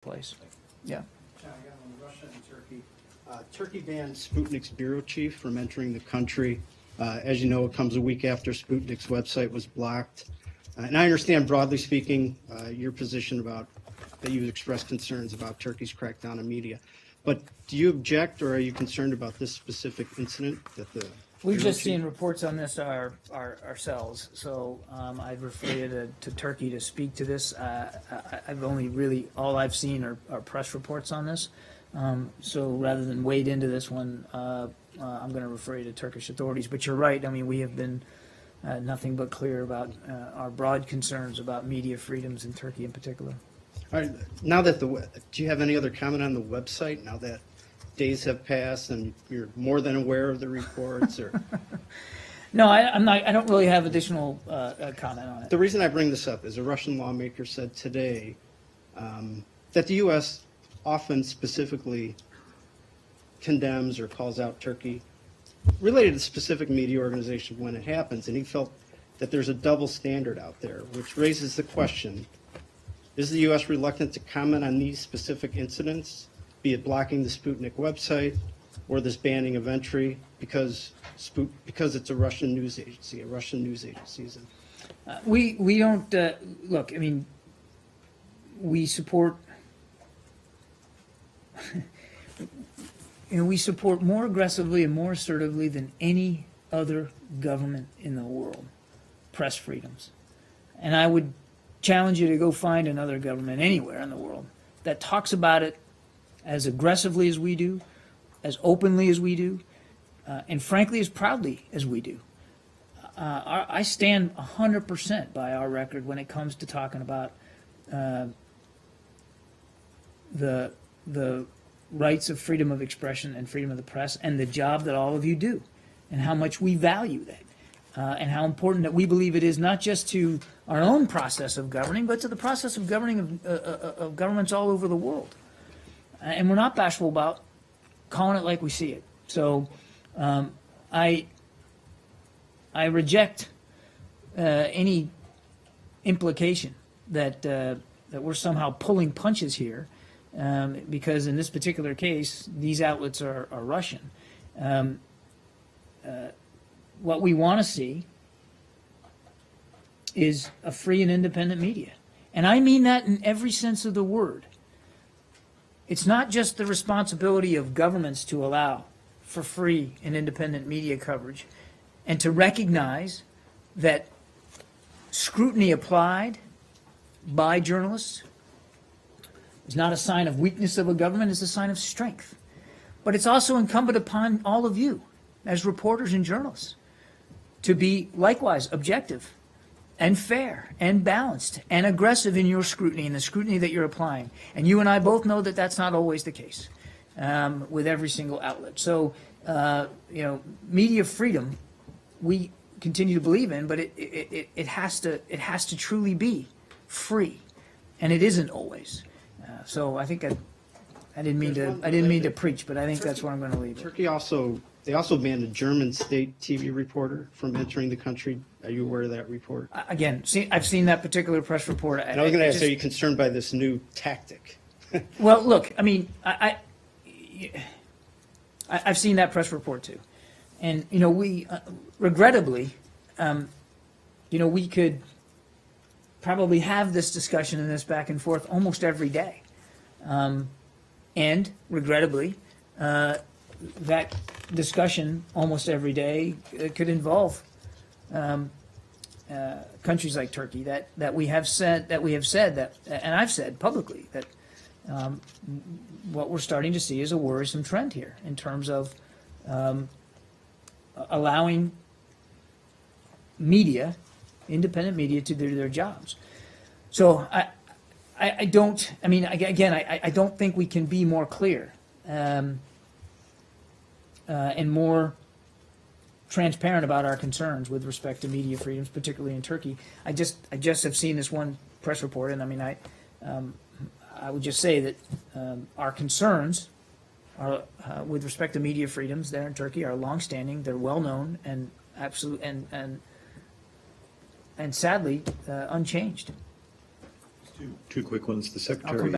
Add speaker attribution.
Speaker 1: place. Yeah.
Speaker 2: Russia and Turkey. Turkey banned Sputnik's bureau chief from entering the country. As you know, it comes a week after Sputnik's website was blocked. And I understand, broadly speaking, your position about that you expressed concerns about Turkey's crackdown on media. But do you object, or are you concerned about this specific incident that the
Speaker 1: We've
Speaker 2: bureau
Speaker 1: just
Speaker 2: chief-
Speaker 1: seen reports on this ourselves, so I'd refer you to Turkey to speak to this. I've only really, all I've seen are press reports on this. So rather than wade into this one, I'm going to refer you to Turkish authorities. But you're right, I mean, we have been nothing but clear about our broad concerns about media freedoms in Turkey in particular.
Speaker 2: All right, now that do you have any other comment on the website now that days have passed and you're more than aware of the reports? Or
Speaker 1: No, I'm not. I don't really have additional comment on it.
Speaker 2: the reason I bring this up is a Russian lawmaker said today that the U.S. often specifically condemns or calls out Turkey related to specific media organization when it happens, and he felt that there's a double standard out there, which raises the question: is the U.S. reluctant to comment on these specific incidents, be it blocking the Sputnik website or this banning of entry, because it's a Russian news agency, isn't?
Speaker 1: We don't look. I mean, we support. We support more aggressively and more assertively than any other government in the world press freedoms, and I would challenge you to go find another government anywhere in the world that talks about it as aggressively as we do, as openly as we do, and frankly as proudly as we do. I stand 100% by our record when it comes to talking about the rights of freedom of expression and freedom of the press and the job that all of you do and how much we value that. And how important that we believe it is, not just to our own process of governing, but to the process of governing of governments all over the world. And we're not bashful about calling it like we see it. So I reject any implication that that we're somehow pulling punches here, because in this particular case, these outlets are Russian. What we want to see is a free and independent media. And I mean that in every sense of the word. It's not just the responsibility of governments to allow for free and independent media coverage and to recognize that scrutiny applied by journalists is not a sign of weakness of a government, it's a sign of strength. But it's also incumbent upon all of you as reporters and journalists to be likewise objective and fair and balanced and aggressive in your scrutiny and the scrutiny that you're applying. And you and I both know that that's not always the case with every single outlet. So, media freedom we continue to believe in, but it has to truly be free, and it isn't always. So I think I didn't mean to preach, but I think that's where I'm going to leave it.
Speaker 2: Turkey also banned a German state TV reporter from entering the country. Are you aware of that report?
Speaker 1: Again, I've seen that particular press report.
Speaker 2: And I was going to ask, are you concerned by this new tactic?
Speaker 1: Well, look, I mean, I've seen that press report too, and we regrettably, we could probably have this discussion and this back and forth almost every day, and regrettably, that discussion almost every day could involve countries like Turkey that we have said that, and I've said publicly that what we're starting to see is a worrisome trend here in terms of allowing media, independent media, to do their jobs. So I don't think we can be more clear and more transparent about our concerns with respect to media freedoms, particularly in Turkey. I just have seen this one press report, and I mean, I would just say that our concerns are with respect to media freedoms there in Turkey are longstanding. They're well known and absolute and sadly unchanged.
Speaker 3: Two quick ones. The Secretary